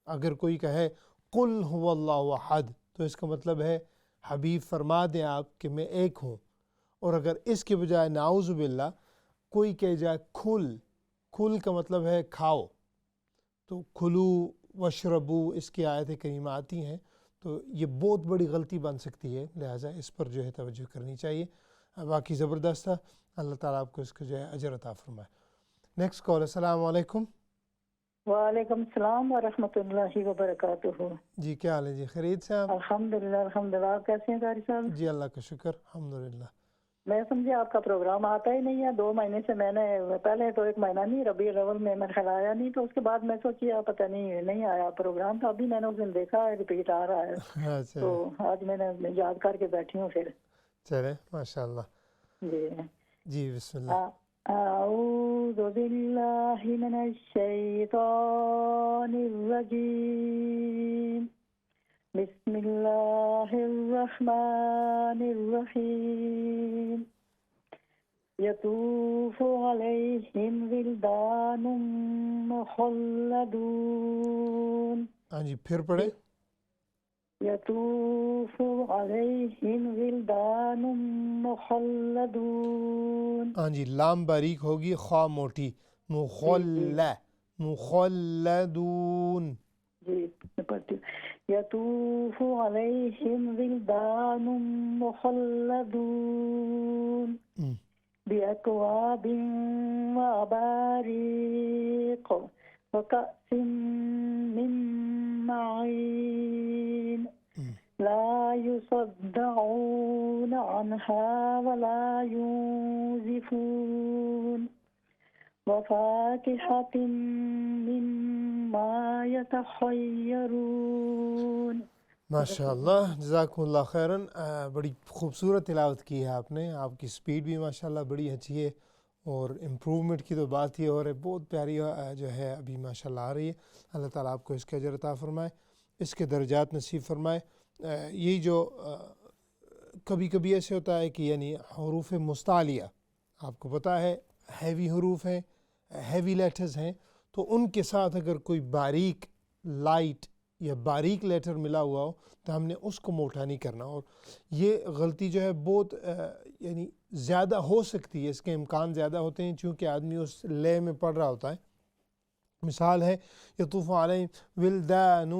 اگر کوئی کہے قل هو اللہ احد تو اس کا مطلب ہے حبیب فرما دیں آپ کہ میں ایک ہوں, اور اگر اس کے بجائے نعوذ باللہ کوئی کہہ جائے کھل کا مطلب ہے کھاؤ, تو کھلو وشربو اس کی آیت کریمہ آتی ہیں, تو یہ بہت بڑی غلطی بن سکتی ہے, لہٰذا اس پر جو ہے توجہ کرنی چاہیے. باقی زبردست تھا, اللہ تعالیٰ آپ کو اس کا جو ہے اجر عطا فرمائے. Next call. السلام علیکم. وعلیکم السلام ورحمۃ اللہ وبرکاتہ. جی کیا حال ہے جی, خیریت سے آپ؟ الحمدللہ الحمدللہ. آپ کیسے ہیں قاری صاحب؟ جی اللہ کا شکر الحمدللہ. میں سمجھے آپ کا پروگرام آتا ہی نہیں ہے 2 مہینے سے. میں نے پہلے تو 1 مہینہ نہیں, ربیع الاول میں خیال آیا نہیں, تو اس کے بعد میں سوچی پتہ نہیں آیا پروگرام, تو ابھی میں نے اس دن دیکھا ریپیٹ آ رہا ہے, تو آج میں نے یاد کر کے بیٹھی ہوں. پھر چلے ماشاء اللہ. جی بسم اللہ. اعوذ باللہ من الشیطان الرجیم. بسم اللہ الرحمن الرحیم. یطوف علیہم ولدان مخلدون. ہاں جی پھر پڑھیں. یطوف علیہم ولدان مخلدون. ہاں جی لام باریک ہوگی, خواہ موٹی, مخلدون. جی میں پڑھتی ہوں. یطوف علیہم ولدان مخلدون بأکواب وأباریق وکأس من معین لا يصدعون عنها ولا ينزفون وفاكهة مما يتخيرون. ماشاء اللہ جزاکم اللہ خیراً. بڑی خوبصورت تلاوت کی ہے آپ نے, آپ کی سپیڈ بھی ماشاء اللہ بڑی اچھی ہے, اور امپرومنٹ کی تو بات ہی اور ہے, بہت پیاری جو ہے ابھی ماشاء اللہ آ رہی ہے. اللہ تعالیٰ آپ کو اس کے اجر عطا فرمائے, اس کے درجات نصیب فرمائے. یہی جو کبھی کبھی ایسے ہوتا ہے کہ یعنی حروف مستعلیہ آپ کو پتہ ہے ہیوی حروف ہیں, ہیوی لیٹرز ہیں, تو ان کے ساتھ اگر کوئی باریک لائٹ یا باریک لیٹر ملا ہوا ہو تو ہم نے اس کو موٹا نہیں کرنا. اور یہ غلطی جو ہے بہت یعنی زیادہ ہو سکتی ہے, اس کے امکان زیادہ ہوتے ہیں چونکہ آدمی اس لے میں پڑھ رہا ہوتا ہے. مثال ہے یطوف علیہم ولدان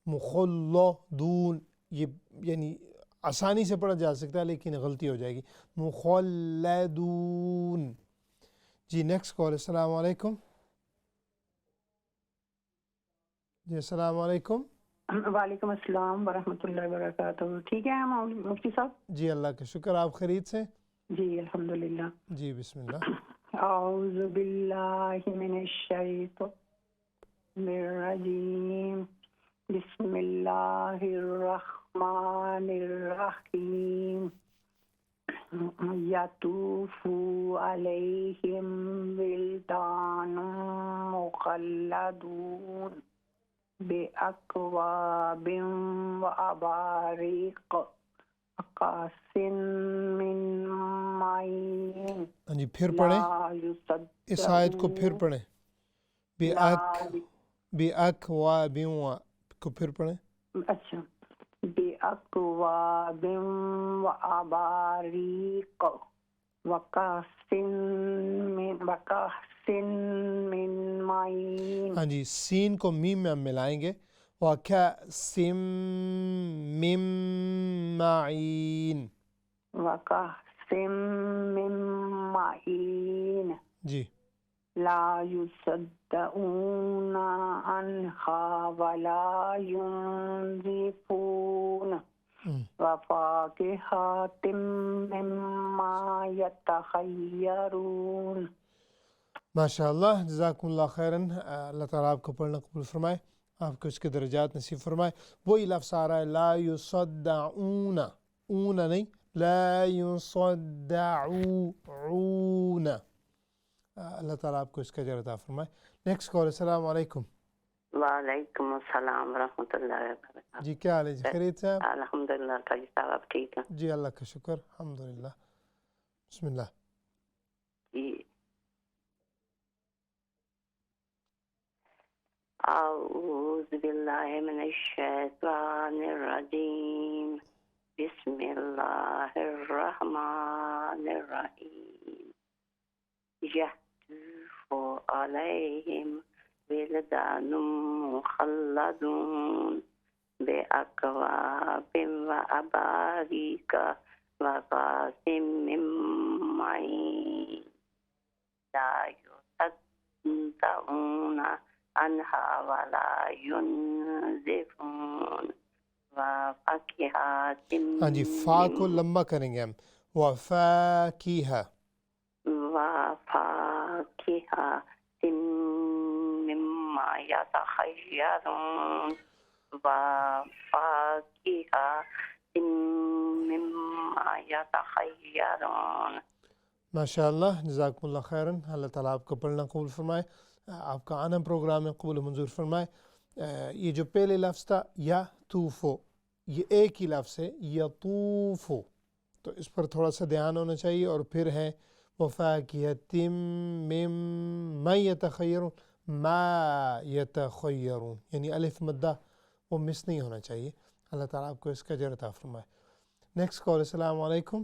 مخلدون, یہ یعنی آسانی سے پڑھا جا سکتا ہے لیکن غلطی ہو جائے گی, مخلدون. جی نیکسٹ کال. السلام علیکم. جی السلام علیکم. وعلیکم السلام ورحمۃ اللہ وبرکاتہ. ٹھیک ہے مفتی صاحب؟ جی اللہ کا شکر, آپ خیریت سے؟ جی الحمدللہ. جی بسم اللہ. اعوذ باللہ من الشیطان الرجیم. بسم اللہ الرحمن الرحیم. یطوف علیہم ولدان مخلدون بأکواب وأباریق وکأس من معین. ہاں جی پھر پڑھیں, اس آیت کو پھر پڑھیں. بأکواب کو پھر پڑھیں. اچھا. بأکواب وأباریق وکأس من معین. ہاں جی، سین کو میم میں ہم ملائیں گے. وَكَأْسٍ مِّن مَّعِينٍ. وَكَأْسٍ من معین. جی لا يصدعون عنها ولا ينزفون. وفاكهة مما يتخيرون. ماشاء اللہ، جزاکم اللہ خیراً. اللہ تعالیٰ آپ کو پڑھنا قبول فرمائے، آپ کو اس کے درجات نصیب فرمائے. وہی لفظ آ رہا ہے لا یصدعون، اون نہیں، لا یصدعون. اللہ تعالیٰ آپ کو اس کا اجر عطا فرمائے. Next call. السلام علیکم. وعلیکم السلام ورحمۃ اللہ وبرکاتہ. جی کیا حال ہے جی؟ خیریت سے آپ؟ الحمدللہ قاضی صاحب آپ ٹھیک ہیں؟ جی اللہ کا شکر الحمدللہ. بسم اللہ. جی اعوذ باللہ من الشیطان الرجیم. بسم اللہ الرحمن الرحیم. یطوف علیہم ولدان مخلدون بأکواب وأباریک وکأس من معین. لا یصدعون عنہا ولا ينزفون. وفاکہۃ. ہاں جی، فا کو لمبا کریں گے ہم. وفاکہہ. وفاکہۃ مما یتخیرون. وفاکہۃ مما یتخیرون. ماشاء اللہ، جزاکم اللہ خیراً. اللہ تعالیٰ آپ کو پڑھنا قبول فرمائے، آپ کا آنا پروگرام میں قبول و منظور فرمائے. یہ جو پہلے لفظ تھا یا توفو، یہ ایک ہی لفظ ہے یطوفو، تو اس پر تھوڑا سا دھیان ہونا چاہیے. اور پھر ہے وفاکہۃ مما یتخیرون، ما یتخیرون، یعنی الف مدہ وہ مس نہیں ہونا چاہیے. اللہ تعالیٰ آپ کو اس کا اجر عطا فرمائے. Next call. السلام علیکم.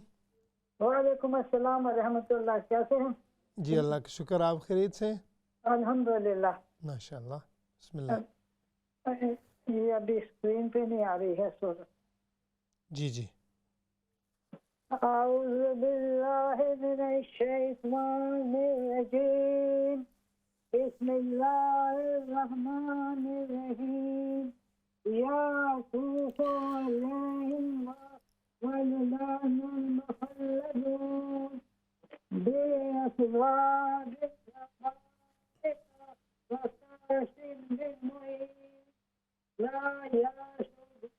وعلیکم السلام ورحمۃ اللہ. کیسے ہیں؟ جی اللہ کا شکر، آپ خیریت سے ہیں؟ الحمدللہ. ماشاء اللہ. بسم اللہ. یہ ابھی اسکرین پہ نہیں آ رہی ہے سورت. جی جی. اعوذ باللہ من الشیطان الرجیم. بسم اللہ الرحمن الرحیم. یطوف علیہم ولدان مخلدون بأکواب وكأس من معين. لا يصدعون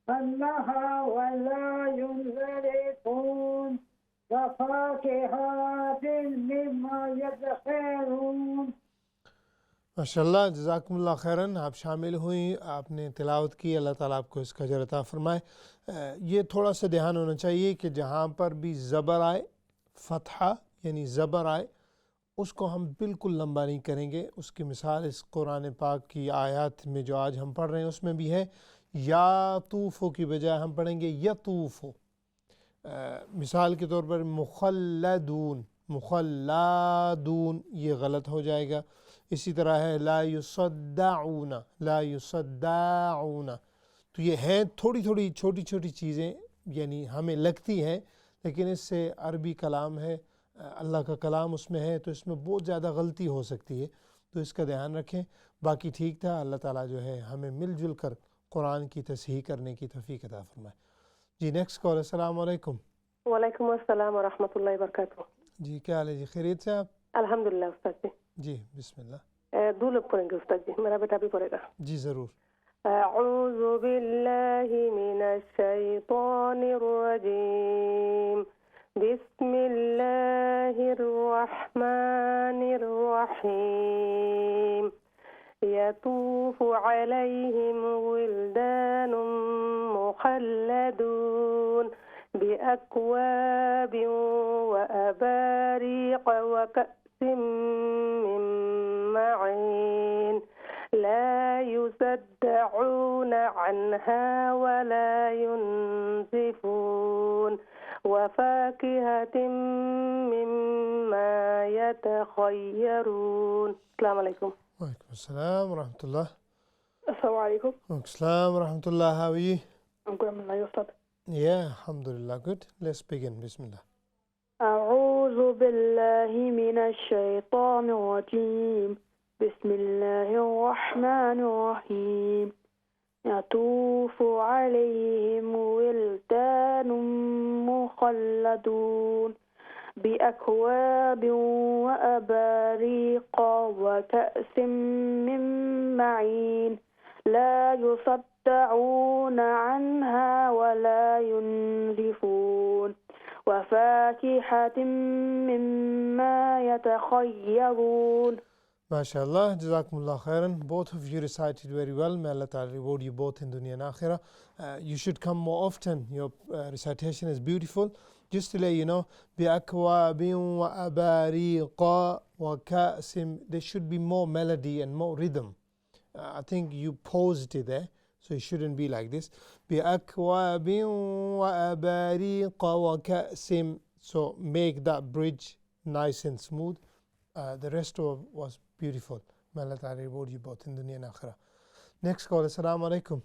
عنها ولا ينزفون. وفاكهة مما يتخيرون. ماشاء اللہ، جزاکم اللہ خیراً. آپ شامل ہوئیں، آپ نے تلاوت کی، اللہ تعالیٰ آپ کو اس کا اجر عطا فرمائے. یہ تھوڑا سا دھیان ہونا چاہیے کہ جہاں پر بھی زبر آئے، فتحہ یعنی زبر آئے، اس کو ہم بالکل لمبا نہیں کریں گے. اس کی مثال اس قرآن پاک کی آیات میں جو آج ہم پڑھ رہے ہیں اس میں بھی ہے. یا طوفو کی بجائے ہم پڑھیں گے یطوفو. مثال کے طور پر مخلدون، مخلدون یہ غلط ہو جائے گا. اسی طرح ہے لا یصدعون، لا یصدعون. تو یہ ہیں تھوڑی تھوڑی چھوٹی چھوٹی چیزیں، یعنی ہمیں لگتی ہیں، لیکن اس سے عربی کلام ہے، اللہ کا کلام اس میں ہے، تو اس میں بہت زیادہ غلطی ہو سکتی ہے. تو اس کا دھیان رکھیں. باقی ٹھیک تھا. اللہ تعالیٰ جو ہے ہمیں مل جل کر قرآن کی تصحیح کرنے کی توفیق عطا فرمائے. جی نیکسٹ کال. السلام علیکم. وعلیکم السلام ورحمۃ اللہ وبرکاتہ. جی کیا حال ہے جی؟ خیریت سے آپ؟ الحمدللہ استاد جی. جی بسم اللہ. دو لوگ پڑھیں گے استاد جی، میرا بیٹا بھی پڑھے گا. جی ضرور. اعوذ باللہ من الشیطان الرجیم. بسم اللہ الرحمن الرحیم. یطوف علیہم ولدان مخلدون بأكواب وأباريق وكأس من معين. لا يصدعون عنها ولا ينزفون. وفاكهة مما يتخيرون. السلام علیکم. وعلیکم السلام ورحمۃ اللہ. السلام علیکم. وعلیکم السلام ورحمۃ اللہ. How are you? I'm good, alhamdulillah, Ustad. Yeah, alhamdulillah. Good. Let's begin. Bismillah. أعوذ بالله من الشيطان الرجيم. بسم الله الرحمن الرحيم. يطوف عليهم ولدان مخلدون بأكواب وأباريق وكأس من معين لا يصدعون عنها ولا ينزفون وفاكهة مما يتخيرون. MashaAllah, Jazakumullah khairan. Both of you recited very well. May Allah Ta'ala reward you both in dunya and akhirah. You should come more often. Your recitation is beautiful. Just to let you know, بِأَكْوَابٍ وَأَبَارِيقَ وَكَأْسٍ. There should be more melody and more rhythm. I think you paused it there, so it shouldn't be like this. بِأَكْوَابٍ وَأَبَارِيقَ وَكَأْسٍ. So make that bridge nice and smooth. The rest was beautiful. May Allah Ta'ala reward you both in dunya and akhirah. Next call. Assalamu alaikum.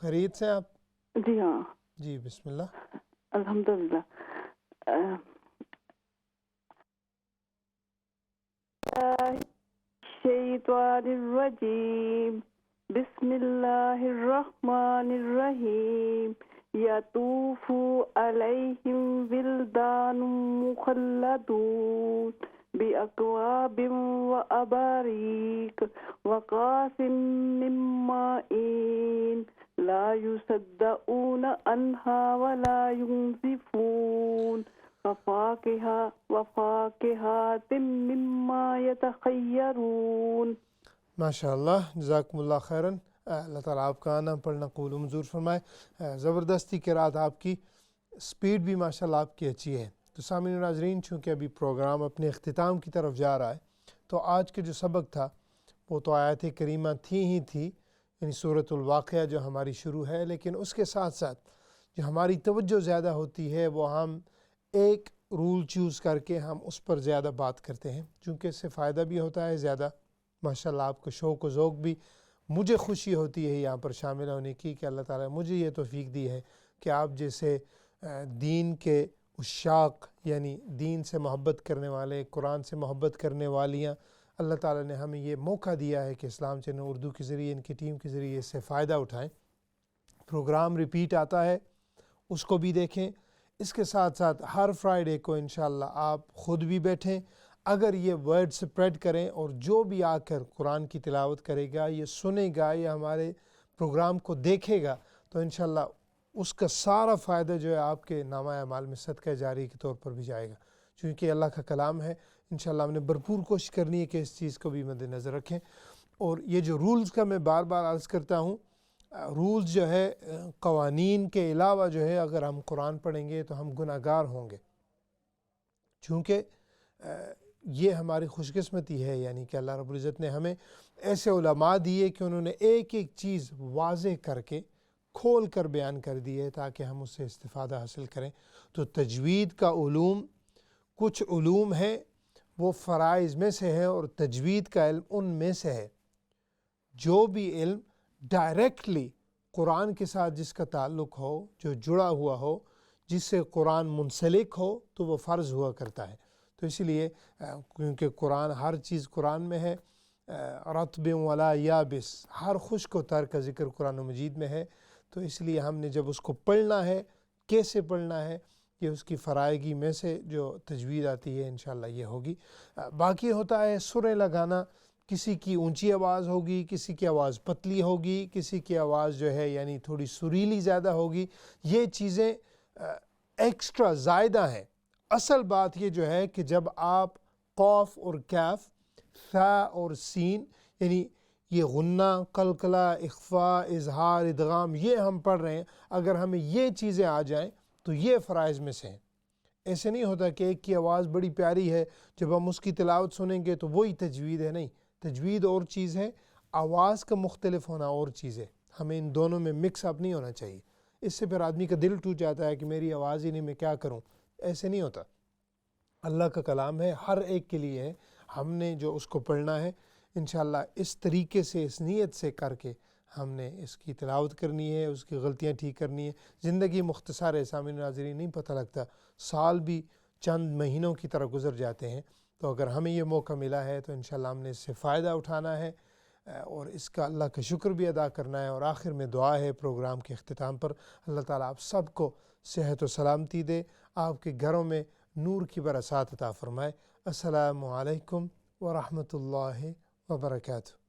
خیریت سے آپ؟ جی ہاں جی بسم اللہ. الحمدللہ. الشیطان الرجیم. بسم اللہ الرحمن الرحیم. يطوف عليهم ولدان مخلدون بأكواب وأباريق وكأس من معين لا يصدعون عنها ولا ينزفون وفاكهة مما يتخيرون. ماشاءاللہ جزاکم اللہ خیراً. اللہ تعالیٰ آپ کا آنا پڑھنا قبول و منظور فرمائے. زبردستی قرات آپ کی، سپیڈ بھی ماشاءاللہ آپ کی اچھی ہے. تو سامعین و ناظرین، چونکہ ابھی پروگرام اپنے اختتام کی طرف جا رہا ہے، تو آج کے جو سبق تھا وہ تو آیات کریمہ تھی، یعنی سورۃ الواقعہ جو ہماری شروع ہے، لیکن اس کے ساتھ ساتھ جو ہماری توجہ زیادہ ہوتی ہے وہ ہم ایک رول چوز کر کے ہم اس پر زیادہ بات کرتے ہیں، چونکہ اس سے فائدہ بھی ہوتا ہے زیادہ. ماشاءاللہ آپ کو شوق و ذوق بھی. مجھے خوشی ہوتی ہے یہاں پر شامل ہونے کی کہ اللہ تعالیٰ مجھے یہ توفیق دی ہے کہ آپ جیسے دین کے عشاق، یعنی دین سے محبت کرنے والے، قرآن سے محبت کرنے والیاں، اللہ تعالیٰ نے ہمیں یہ موقع دیا ہے کہ اسلام چینل اردو کے ذریعے، ان کی ٹیم کے ذریعے اس سے فائدہ اٹھائیں. پروگرام ریپیٹ آتا ہے، اس کو بھی دیکھیں. اس کے ساتھ ساتھ ہر فرائیڈے کو انشاءاللہ آپ خود بھی بیٹھیں، اگر یہ ورڈ سپریڈ کریں، اور جو بھی آ کر قرآن کی تلاوت کرے گا، یہ سنے گا یا ہمارے پروگرام کو دیکھے گا، تو انشاءاللہ اس کا سارا فائدہ جو ہے آپ کے نامہ اعمال میں صدقہ جاری کے طور پر بھی جائے گا. چونکہ اللہ کا کلام ہے، انشاءاللہ ہم نے بھرپور کوشش کرنی ہے کہ اس چیز کو بھی مد نظر رکھیں. اور یہ جو رولز کا میں بار بار عرض کرتا ہوں، رولز جو ہے قوانین کے علاوہ جو ہے اگر ہم قرآن پڑھیں گے تو ہم گناہ گار ہوں گے، چونکہ یہ ہماری خوش قسمتی ہے، یعنی کہ اللہ رب العزت نے ہمیں ایسے علماء دیے کہ انہوں نے ایک ایک چیز واضح کر کے کھول کر بیان کر دی ہے تاکہ ہم اس سے استفادہ حاصل کریں. تو تجوید کا علوم، کچھ علوم ہیں وہ فرائض میں سے ہے، اور تجوید کا علم ان میں سے ہے. جو بھی علم ڈائریکٹلی قرآن کے ساتھ جس کا تعلق ہو، جو جڑا ہوا ہو، جس سے قرآن منسلک ہو، تو وہ فرض ہوا کرتا ہے. تو اسی لیے کیونکہ قرآن ہر چیز قرآن میں ہے، رطب ولا یابس، ہر خشک و تر کا ذکر قرآن مجید میں ہے. تو اس لیے ہم نے جب اس کو پڑھنا ہے، کیسے پڑھنا ہے، یہ اس کی فرائضی میں سے جو تجوید آتی ہے انشاءاللہ یہ ہوگی. باقی ہوتا ہے سریں لگانا، کسی کی اونچی آواز ہوگی، کسی کی آواز پتلی ہوگی، کسی کی آواز جو ہے یعنی تھوڑی سریلی زیادہ ہوگی. یہ چیزیں ایکسٹرا زائدہ ہیں. اصل بات یہ جو ہے کہ جب آپ قوف اور کیف، ثا اور سین، یعنی یہ غنہ، قلقلہ، اخفاء، اظہار، ادغام، یہ ہم پڑھ رہے ہیں، اگر ہمیں یہ چیزیں آ جائیں تو یہ فرائض میں سے ہیں. ایسے نہیں ہوتا کہ ایک کی آواز بڑی پیاری ہے، جب ہم اس کی تلاوت سنیں گے تو وہی تجوید ہے. نہیں، تجوید اور چیز ہے، آواز کا مختلف ہونا اور چیز ہے. ہمیں ان دونوں میں مکس اپ نہیں ہونا چاہیے. اس سے پھر آدمی کا دل ٹوٹ جاتا ہے کہ میری آواز ہی نہیں، میں کیا کروں. ایسے نہیں ہوتا. اللہ کا کلام ہے، ہر ایک کے لیے ہے. ہم نے جو اس کو پڑھنا ہے انشاءاللہ اس طریقے سے، اس نیت سے کر کے ہم نے اس کی تلاوت کرنی ہے، اس کی غلطیاں ٹھیک کرنی ہے. زندگی مختصر ہے سامعین ناظرین، نہیں پتہ لگتا، سال بھی چند مہینوں کی طرح گزر جاتے ہیں. تو اگر ہمیں یہ موقع ملا ہے تو انشاءاللہ ہم نے اس سے فائدہ اٹھانا ہے اور اس کا اللہ کا شکر بھی ادا کرنا ہے. اور آخر میں دعا ہے پروگرام کے اختتام پر، اللہ تعالیٰ آپ سب کو صحت و سلامتی دے، آپ کے گھروں میں نور کی برسات عطا فرمائے. السلام علیکم ورحمۃ اللہ وبرکاتہ.